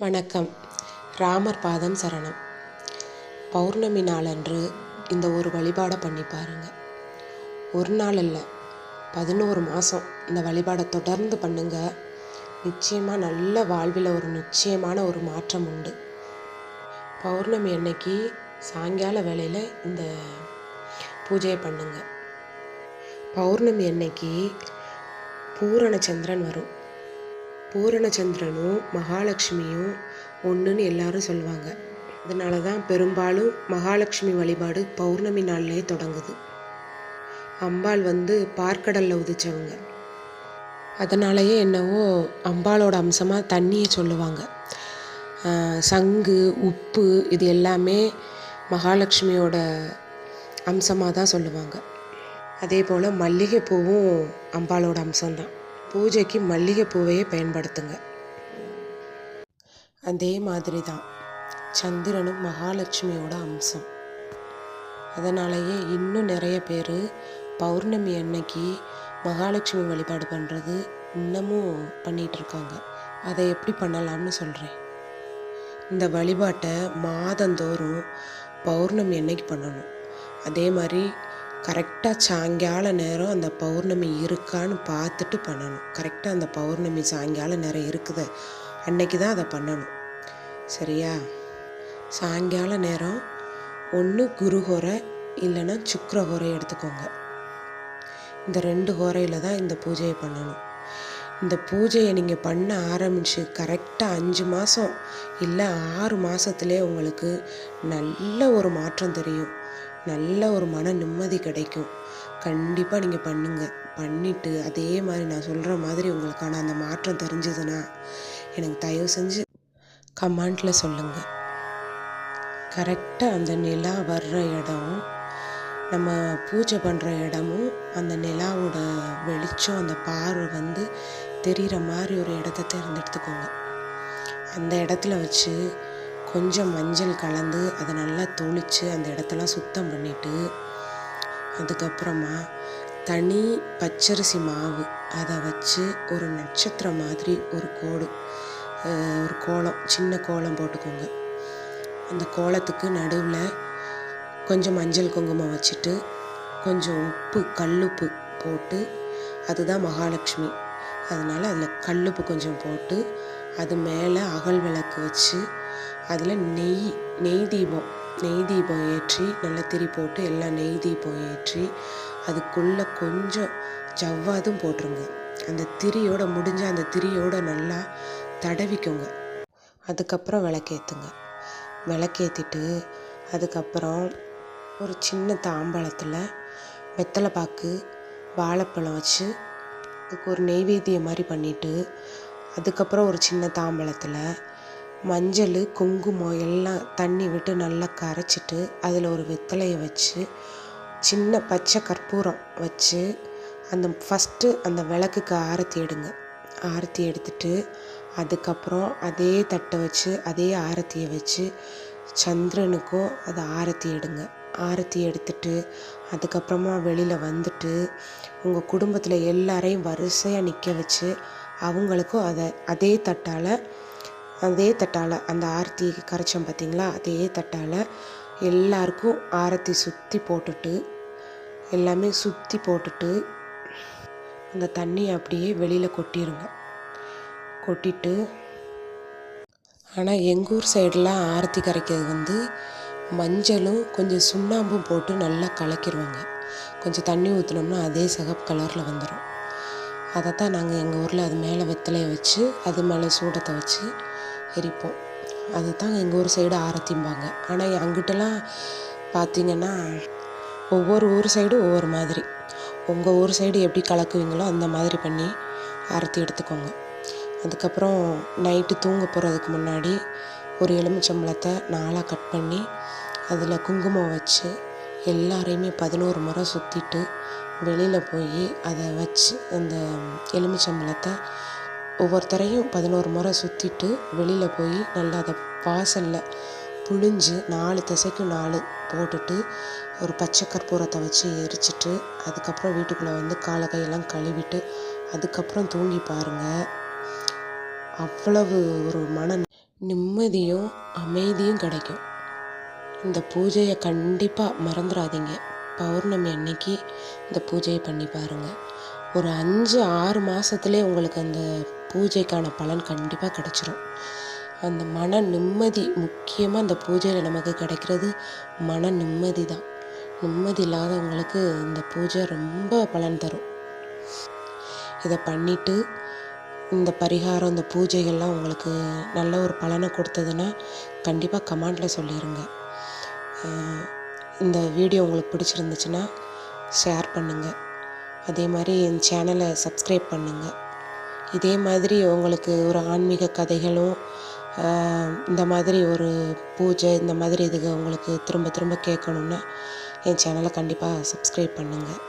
வணக்கம். ராமர் பாதம் சரணம். பௌர்ணமி நாளன்று இந்த ஒரு வழிபாடை பண்ணி பாருங்க. ஒரு நாள் இல்லை, 11 மாதம் இந்த வழிபாடை தொடர்ந்து பண்ணுங்க. நிச்சயமாக நல்ல வாழ்வில் ஒரு நிச்சயமான ஒரு மாற்றம் உண்டு. பௌர்ணமி அன்னைக்கு சாயங்கால வேளையில் இந்த பூஜையை பண்ணுங்க. பௌர்ணமி அன்னைக்கு பூரண சந்திரன் வரும். பூரண சந்திரனும் மகாலட்சுமியும் ஒன்றுன்னு எல்லாரும் சொல்லுவாங்க. அதனால தான் பெரும்பாலும் மகாலட்சுமி வழிபாடு பௌர்ணமி நாள்லேயே தொடங்குது. அம்பாள் பார்க்கடலில் உதிச்சவங்க. அதனாலேயே என்னவோ அம்பாளோட அம்சமாக தண்ணியை சொல்லுவாங்க. சங்கு, உப்பு இது எல்லாமே மகாலட்சுமியோட அம்சமாக தான் சொல்லுவாங்க. அதே போல் மல்லிகைப்பூவும் அம்பாளோட அம்சம்தான். பூஜைக்கு மல்லிகைப்பூவையே பயன்படுத்துங்க. அதே மாதிரி தான் சந்திரனும் மகாலட்சுமியோட அம்சம். அதனாலேயே இன்னும் நிறைய பேர் பௌர்ணமி அன்னைக்கு மகாலட்சுமி வழிபாடு பண்ணுறது இன்னமும் பண்ணிகிட்ருக்காங்க. அதை எப்படி பண்ணலாம்னு சொல்கிறேன். இந்த வழிபாட்டை மாதந்தோறும் பௌர்ணமி அன்னைக்கு பண்ணணும். அதே மாதிரி கரெக்டாக சாயங்கால நேரம் அந்த பௌர்ணமி இருக்கான்னு பார்த்துட்டு பண்ணணும். கரெக்டாக அந்த பௌர்ணமி சாயங்கால நேரம் இருக்குது அன்னைக்கு தான் அதை பண்ணணும். சரியா? சாயங்கால நேரம் ஒன்று குருஹோரை இல்லைன்னா சுக்கிரஹோரை எடுத்துக்கோங்க. இந்த 2 ஹோரையில் தான் இந்த பூஜையை பண்ணணும். இந்த பூஜையை நீங்கள் பண்ண ஆரம்பித்து கரெக்டாக 5 மாதம் இல்லை 6 மாதத்துலேயே உங்களுக்கு நல்ல ஒரு மாற்றம் தெரியும். நல்ல ஒரு மன நிம்மதி கிடைக்கும். கண்டிப்பாக நீங்கள் பண்ணுங்கள். பண்ணிவிட்டு அதே மாதிரி நான் சொல்கிற மாதிரி உங்களுக்கான அந்த மாற்றம் தெரிஞ்சதுன்னா எனக்கு தயவு செஞ்சு கமெண்டில் சொல்லுங்கள். கரெக்டாக அந்த நிலா வர்ற இடம், நம்ம பூஜை பண்ணுற இடமும் அந்த நிலாவோட வெளிச்சம் அந்த பார்வை தெரிகிற மாதிரி ஒரு இடத்த தேர்ந்தெடுத்துக்கோங்க. அந்த இடத்துல வச்சு கொஞ்சம் மஞ்சள் கலந்து அதை நல்லா தொளித்து அந்த இடத்தெல்லாம் சுத்தம் பண்ணிவிட்டு, அதுக்கப்புறமா தனி பச்சரிசி மாவு அதை வச்சு ஒரு நட்சத்திரம் மாதிரி ஒரு கோலம், சின்ன கோலம் போட்டுக்கோங்க. அந்த கோலத்துக்கு நடுவில் கொஞ்சம் மஞ்சள் குங்குமம் வச்சுட்டு கொஞ்சம் உப்பு, கல்லுப்பு போட்டு, அதுதான் மகாலட்சுமி, அதனால் அதில் கல்லுப்பு கொஞ்சம் போட்டு அது மேலே அகல் விளக்கு வச்சு அதில் நெய் தீபம் ஏற்றி நல்லா திரி போட்டு எல்லாம் நெய் தீபம் ஏற்றி அதுக்குள்ளே கொஞ்சம் ஜவ்வாதும் போட்டுருங்க. அந்த திரியோட முடிஞ்ச அந்த திரியோட நல்லா தடவிக்கோங்க. அதுக்கப்புறம் விளக்கேற்றுங்க. விளக்கேற்றிட்டு அதுக்கப்புறம் ஒரு சின்ன தாம்பாளத்தில் வெத்தலை பாக்கு, வாழைப்பழம் வச்சு அதுக்கு ஒரு நெய்வேத்தியம் மாதிரி பண்ணிவிட்டு, அதுக்கப்புறம் ஒரு சின்ன தாம்பாளத்தில் மஞ்சள், குங்குமம் எல்லாம் தண்ணி விட்டு நல்லா கரைச்சிட்டு அதில் ஒரு வெத்தலையை வச்சு சின்ன பச்சை கற்பூரம் வச்சு ஃபஸ்ட்டு அந்த விளக்குக்கு ஆரத்தி எடுங்க. ஆரத்தி எடுத்துட்டு அதுக்கப்புறம் அதே தட்டை வச்சு அதே ஆரத்தியை வச்சு சந்திரனுக்கும் அதை ஆரத்தி எடுங்க. ஆரத்தி எடுத்துட்டு அதுக்கப்புறமா வெளியில் வந்துட்டு உங்கள் குடும்பத்தில் எல்லாரையும் வரிசையாக நிற்க வச்சு அவங்களுக்கும் அதே தட்டால் அந்த ஆரத்தி கரைச்சோம் பார்த்தீங்களா, அதே தட்டால் எல்லாருக்கும் ஆரத்தி சுற்றி போட்டுட்டு எல்லாமே சுற்றி போட்டுட்டு அந்த தண்ணியை அப்படியே வெளியில் கொட்டிடுங்க. கொட்டிட்டு, ஆனால் எங்கள் ஊர் சைடெலாம் ஆரத்தி கரைக்கிறது மஞ்சளும் கொஞ்சம் சுண்ணாம்பும் போட்டு நல்லா கலக்கிடுவாங்க. கொஞ்சம் தண்ணி ஊற்றினோம்னா அதே சிகப்பு கலரில் வந்துடும். அதைத்தான் நாங்கள் எங்கள் ஊரில் அது மேலே வெத்தலையை வச்சு அது மேலே சூடத்தை வச்சு எரிப்போம். அதுதான் எங்கள் ஊர் சைடு ஆரத்திம்பாங்க. ஆனால் அங்கிட்டலாம் பார்த்திங்கன்னா ஒவ்வொரு ஊர் சைடும் ஒவ்வொரு மாதிரி. உங்கள் ஊர் சைடு எப்படி கலக்குவீங்களோ அந்த மாதிரி பண்ணி ஆரத்தி எடுத்துக்கோங்க. அதுக்கப்புறம் நைட்டு தூங்க போகிறதுக்கு முன்னாடி ஒரு எலுமிச்சம்பழத்தை 4 கட் பண்ணி அதில் குங்குமம் வச்சு எல்லாரையுமே 11 முறை சுற்றிட்டு வெளியில் போய் அதை வச்சு அந்த எலுமிச்சம்பழத்தை ஒவ்வொருத்தரையும் 11 முறை சுற்றிட்டு வெளியில் போய் நல்லா அதை வாசலில் புழிஞ்சு 4 திசைக்கும் 4 போட்டுட்டு ஒரு பச்சை கற்பூரத்தை வச்சு எரிச்சிட்டு அதுக்கப்புறம் வீட்டுக்குள்ளே காலை கையெல்லாம் கழுவிட்டு அதுக்கப்புறம் தூங்கி பாருங்கள். அவ்வளவு ஒரு மன நிம்மதியும் அமைதியும் கிடைக்கும். இந்த பூஜையை கண்டிப்பாக மறந்துடாதீங்க. பௌர்ணமி அன்னைக்கு இந்த பூஜையை பண்ணி பாருங்கள். ஒரு 5-6 மாதத்துலேயே உங்களுக்கு அந்த பூஜைக்கான பலன் கண்டிப்பாக கிடச்சிரும். அந்த மன நிம்மதி முக்கியமாக அந்த பூஜையில் நமக்கு கிடைக்கிறது மன நிம்மதி தான். நிம்மதி இல்லாதவங்களுக்கு இந்த பூஜை ரொம்ப பலன் தரும். இதை பண்ணிவிட்டு இந்த பரிகாரம், இந்த பூஜைகள்லாம் உங்களுக்கு நல்ல ஒரு பலனை கொடுத்ததுன்னா கண்டிப்பாக கமெண்டில் சொல்லிடுங்க. இந்த வீடியோ உங்களுக்கு பிடிச்சிருந்துச்சுன்னா ஷேர் பண்ணுங்கள். அதே மாதிரி என் சேனலை சப்ஸ்கிரைப் பண்ணுங்கள். இதே மாதிரி உங்களுக்கு ஒரு ஆன்மீக கதைகளும் இந்த மாதிரி ஒரு பூஜை, இந்த மாதிரி இதுக்கு உங்களுக்கு திரும்ப திரும்ப கேட்கணுன்னா என் சேனலை கண்டிப்பாக சப்ஸ்கிரைப் பண்ணுங்கள்.